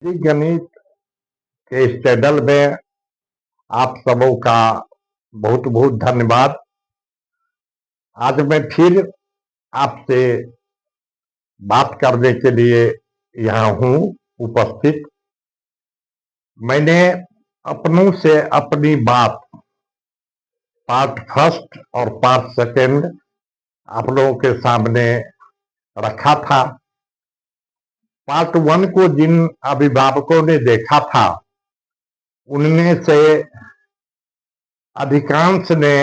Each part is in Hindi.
जी, गणित के इस चैनल में आप सबों का बहुत बहुत धन्यवाद। आज मैं फिर आपसे बात करने के लिए यहाँ हूँ उपस्थित। मैंने अपनों से अपनी बात पार्ट फर्स्ट और पार्ट सेकंड आप लोगों के सामने रखा था। पार्ट वन को जिन अभिभावकों ने देखा था उनमें से अधिकांश ने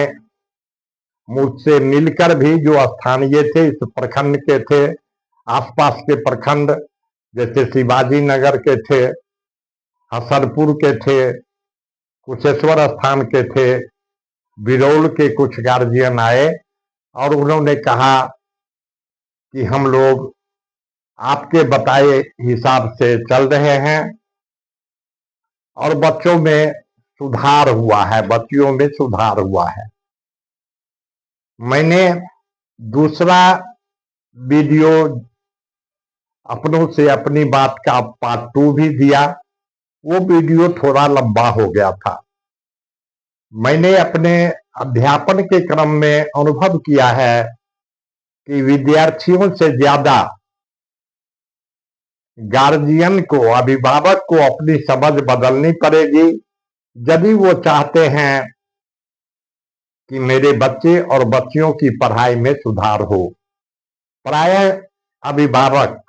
मुझसे मिलकर भी, जो स्थानीय थे, इस प्रखंड के थे, आसपास के प्रखंड जैसे शिवाजी नगर के थे, हसनपुर के थे, कुशेश्वर स्थान के थे, बिरौल के कुछ गार्जियन आए और उन्होंने कहा कि हम लोग आपके बताए हिसाब से चल रहे हैं और बच्चों में सुधार हुआ है, बच्चियों में सुधार हुआ है। मैंने दूसरा वीडियो अपनों से अपनी बात का पार्ट टू भी दिया। वो वीडियो थोड़ा लंबा हो गया था। मैंने अपने अध्यापन के क्रम में अनुभव किया है कि विद्यार्थियों से ज्यादा गार्जियन को, अभिभावक को अपनी समझ बदलनी पड़ेगी यदि वो चाहते हैं कि मेरे बच्चे और बच्चियों की पढ़ाई में सुधार हो। प्रायः अभिभावक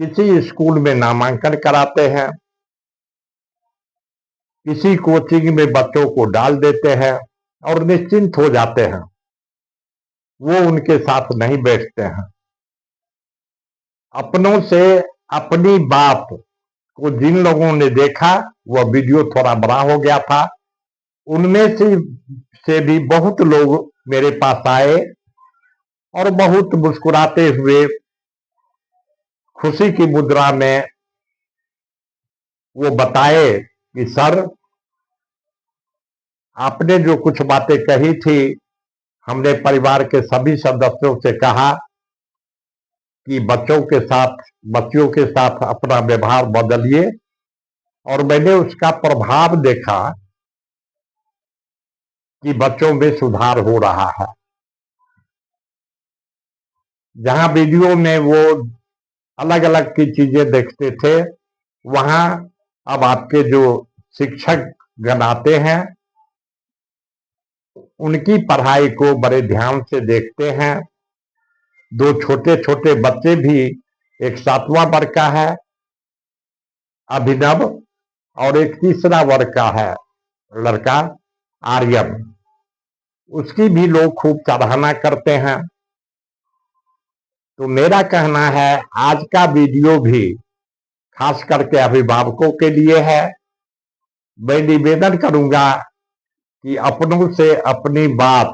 किसी स्कूल में नामांकन कराते हैं, किसी कोचिंग में बच्चों को डाल देते हैं और निश्चिंत हो जाते हैं। वो उनके साथ नहीं बैठते हैं। अपनों से अपनी बात को जिन लोगों ने देखा, वह वीडियो थोड़ा बड़ा हो गया था। उनमें से भी बहुत लोग मेरे पास आए और बहुत मुस्कुराते हुए खुशी की मुद्रा में वो बताए कि सर, आपने जो कुछ बातें कही थी, हमने परिवार के सभी सदस्यों से कहा कि बच्चियों के साथ अपना व्यवहार बदलिए, और मैंने उसका प्रभाव देखा कि बच्चों में सुधार हो रहा है। जहां वीडियो में वो अलग अलग की चीजें देखते थे, वहां अब आपके जो शिक्षक गण आते हैं, उनकी पढ़ाई को बड़े ध्यान से देखते हैं। दो छोटे छोटे बच्चे भी, एक 7वां वर्ग का है अभिनव और एक तीसरा वर्ग का है लड़का आर्यन, उसकी भी लोग खूब सराहना करते हैं। तो मेरा कहना है, आज का वीडियो भी खास करके अभिभावकों के लिए है। मैं निवेदन करूंगा कि अपनों से अपनी बात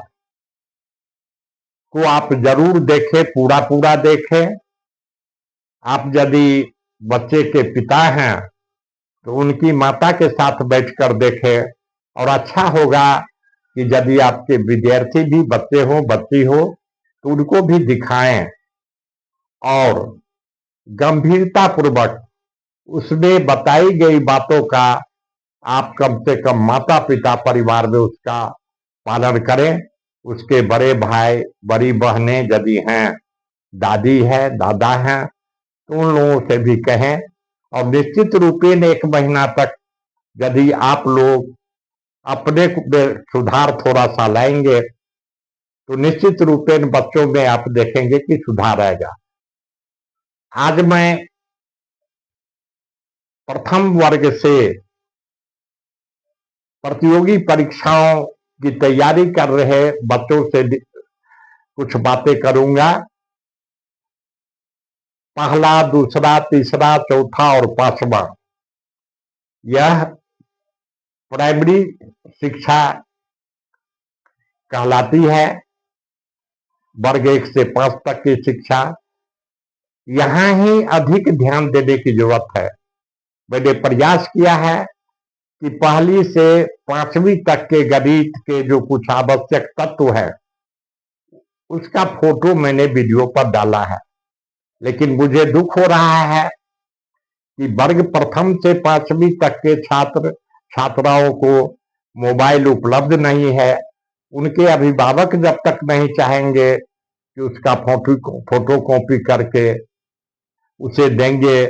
को आप जरूर देखें, पूरा पूरा देखें। आप यदि बच्चे के पिता हैं तो उनकी माता के साथ बैठकर देखें, और अच्छा होगा कि यदि आपके विद्यार्थी भी बच्चे हो, बच्ची हो, तो उनको भी दिखाएं और गंभीरता पूर्वक उसमें बताई गई बातों का आप कम से कम माता पिता परिवार में उसका पालन करें। उसके बड़े भाई, बड़ी बहनें यदि हैं, दादी है, दादा हैं, तो उन लोगों से भी कहें। और निश्चित रूपेण 1 महीना तक यदि आप लोग अपने सुधार थोड़ा सा लाएंगे तो निश्चित रूपेण बच्चों में आप देखेंगे कि सुधार आएगा। आज मैं प्रथम वर्ग से प्रतियोगी परीक्षाओं की तैयारी कर रहे बच्चों से कुछ बातें करूंगा। पहला, दूसरा, तीसरा, चौथा और 5वां, यह प्राइमरी शिक्षा कहलाती है। वर्ग 1 से 5 तक की शिक्षा, यहां ही अधिक ध्यान देने की जरूरत है। मैंने प्रयास किया है कि पहली से 5वीं तक के गणित के जो कुछ आवश्यक तत्व है, उसका फोटो मैंने वीडियो पर डाला है। लेकिन मुझे दुख हो रहा है कि वर्ग प्रथम से 5वीं तक के छात्र छात्राओं को मोबाइल उपलब्ध नहीं है। उनके अभिभावक जब तक नहीं चाहेंगे कि उसका फोटो कॉपी करके उसे देंगे,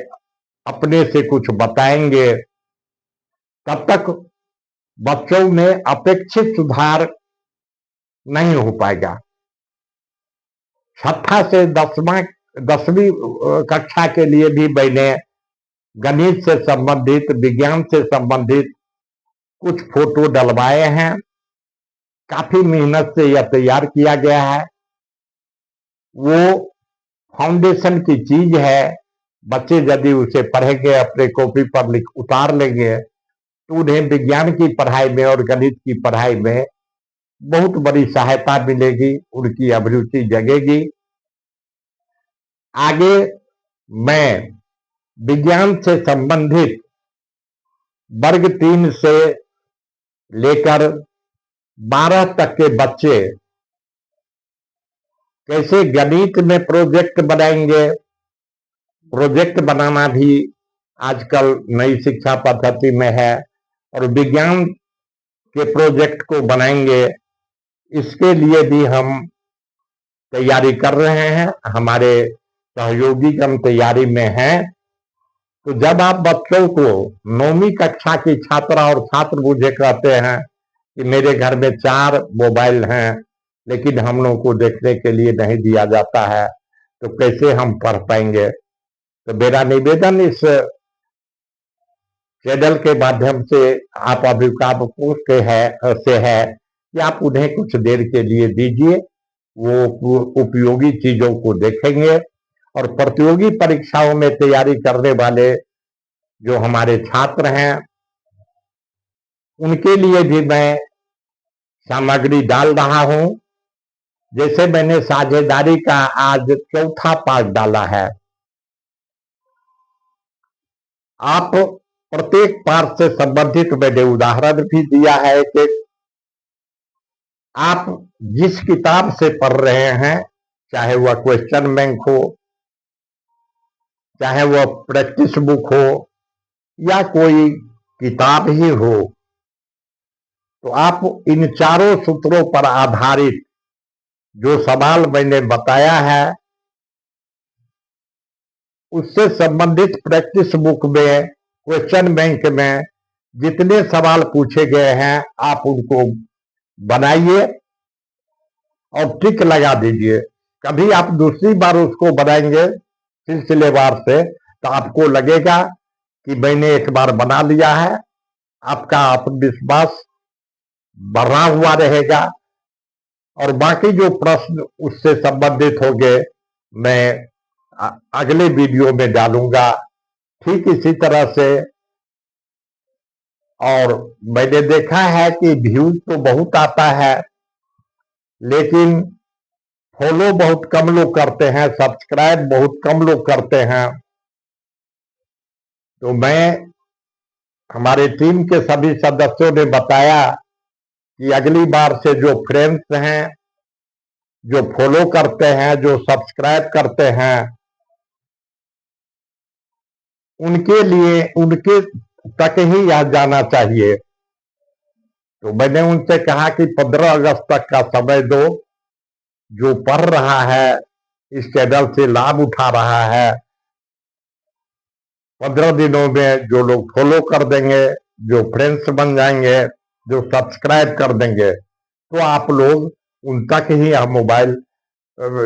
अपने से कुछ बताएंगे, तब तक बच्चों में अपेक्षित सुधार नहीं हो पाएगा। छठा से 10वीं कक्षा के लिए भी मैंने गणित से संबंधित, विज्ञान से संबंधित कुछ फोटो डलवाए हैं। काफी मेहनत से यह तैयार किया गया है। वो फाउंडेशन की चीज है। बच्चे यदि उसे पढ़ेंगे, अपने कॉपी पर उतार लेंगे, तो उन्हें विज्ञान की पढ़ाई में और गणित की पढ़ाई में बहुत बड़ी सहायता मिलेगी, उनकी अभिरुचि जगेगी। आगे मैं विज्ञान से संबंधित वर्ग 3 से लेकर 12 तक के बच्चे कैसे गणित में प्रोजेक्ट बनाएंगे। प्रोजेक्ट बनाना भी आजकल नई शिक्षा पद्धति में है, और विज्ञान के प्रोजेक्ट को बनाएंगे, इसके लिए भी हम तैयारी कर रहे हैं। हमारे सहयोगीगण तैयारी में हैं। तो जब आप बच्चों को 9वीं कक्षा की छात्रा और छात्र मुझे कहते हैं कि मेरे घर में 4 मोबाइल हैं, लेकिन हम लोगों को देखने के लिए नहीं दिया जाता है, तो कैसे हम पढ़ पाएंगे। तो मेरा निवेदन इस चैनल के माध्यम से आप अभिभावकों से है कि आप उन्हें कुछ देर के लिए दीजिए। वो उपयोगी चीजों को देखेंगे, और प्रतियोगी परीक्षाओं में तैयारी करने वाले जो हमारे छात्र हैं, उनके लिए भी मैं सामग्री डाल रहा हूं। जैसे मैंने साझेदारी का आज 4था पार्ट डाला है। आप प्रत्येक पार्ट से संबंधित मैंने उदाहरण भी दिया है कि आप जिस किताब से पढ़ रहे हैं, चाहे वह क्वेश्चन बैंक हो, चाहे वह प्रैक्टिस बुक हो, या कोई किताब ही हो, तो आप इन चारों सूत्रों पर आधारित जो सवाल मैंने बताया है, उससे संबंधित प्रैक्टिस बुक में, क्वेश्चन बैंक में जितने सवाल पूछे गए हैं, आप उनको बनाइए और टिक लगा दीजिए। कभी आप दूसरी बार उसको बनाएंगे सिलसिलेवार से, तो आपको लगेगा कि मैंने एक बार बना लिया है। आपका आत्मविश्वास बढ़ा हुआ रहेगा, और बाकी जो प्रश्न उससे संबंधित होंगे मैं अगले वीडियो में डालूंगा। ठीक इसी तरह से, और मैंने देखा है कि व्यूज तो बहुत आता है, लेकिन फॉलो बहुत कम लोग करते हैं, सब्सक्राइब बहुत कम लोग करते हैं। तो मैं, हमारे टीम के सभी सदस्यों ने बताया कि अगली बार से जो फ्रेंड्स हैं, जो फॉलो करते हैं, जो सब्सक्राइब करते हैं, उनके लिए, उनके तक ही यह जाना चाहिए। तो मैंने उनसे कहा कि 15 अगस्त तक का समय दो। जो पढ़ रहा है, इस चैनल से लाभ उठा रहा है, 15 दिनों में जो लोग फॉलो कर देंगे, जो फ्रेंड्स बन जाएंगे, जो सब्सक्राइब कर देंगे, तो आप लोग उन तक ही यह मोबाइल,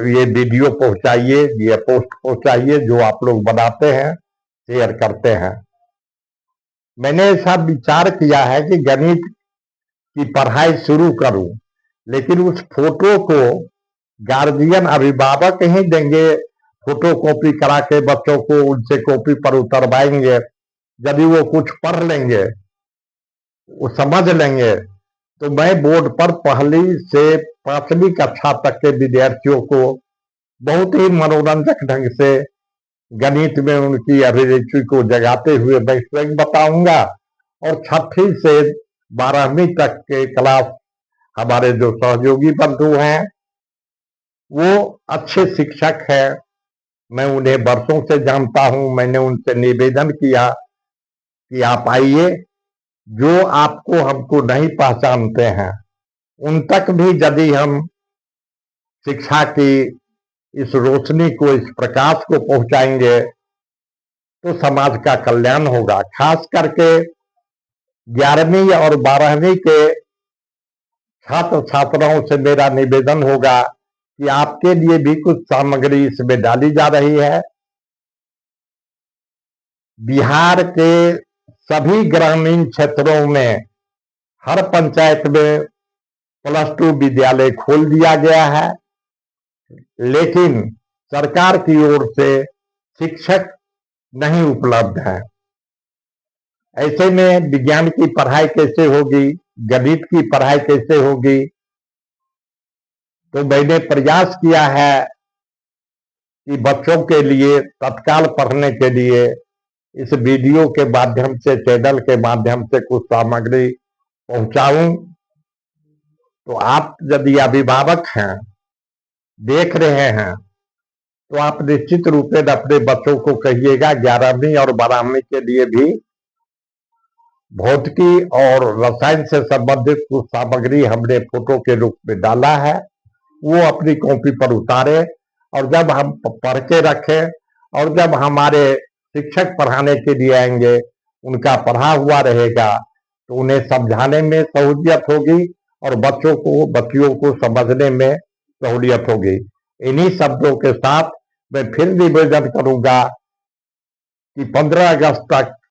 ये वीडियो पहुंचाइए, ये पोस्ट पहुंचाइए जो आप लोग बनाते हैं, शेयर करते हैं। मैंने ऐसा विचार किया है कि गणित की पढ़ाई शुरू करूं, लेकिन उस फोटो को गार्जियन, अभिभावक ही देंगे। फोटो कॉपी करा के बच्चों को उनसे कॉपी पर उतरवाएंगे। यदि वो कुछ पढ़ लेंगे, वो समझ लेंगे, तो मैं बोर्ड पर 1ली से 5वीं कक्षा तक के विद्यार्थियों को बहुत ही मनोरंजक ढंग से गणित में उनकी अभिरुचि को जगाते हुए मैं स्वयं बताऊंगा। और 6ठी से 12वीं तक के क्लास हमारे जो सहयोगी बंधु हैं, वो अच्छे शिक्षक हैं, मैं उन्हें वर्षों से जानता हूं। मैंने उनसे निवेदन किया कि आप आइए, जो आपको हमको नहीं पहचानते हैं उन तक भी यदि हम शिक्षा की इस रोशनी को, इस प्रकाश को पहुंचाएंगे तो समाज का कल्याण होगा। खास करके 11वीं और 12वीं के छात्र छात्राओं से मेरा निवेदन होगा कि आपके लिए भी कुछ सामग्री इसमें डाली जा रही है। बिहार के सभी ग्रामीण क्षेत्रों में हर पंचायत में +2 विद्यालय खोल दिया गया है, लेकिन सरकार की ओर से शिक्षक नहीं उपलब्ध है। ऐसे में विज्ञान की पढ़ाई कैसे होगी, गणित की पढ़ाई कैसे होगी? तो मैंने प्रयास किया है कि बच्चों के लिए तत्काल पढ़ने के लिए इस वीडियो के माध्यम से, चैनल के माध्यम से कुछ सामग्री पहुंचाऊं। तो आप यदि अभिभावक हैं, देख रहे हैं, तो आप निश्चित रूप से अपने बच्चों को कहिएगा 11वीं और 12वीं के लिए भी भौतिकी और रसायन से संबंधित कुछ सामग्री हमने फोटो के रूप में डाला है, वो अपनी कॉपी पर उतारे और जब हम पढ़ के रखें और जब हमारे शिक्षक पढ़ाने के लिए आएंगे, उनका पढ़ा हुआ रहेगा तो उन्हें समझाने में सहूलियत होगी और बच्चियों को समझने में सहूलियत होगी। इन्हीं शब्दों के साथ मैं फिर निवेदन करूंगा कि 15 अगस्त तक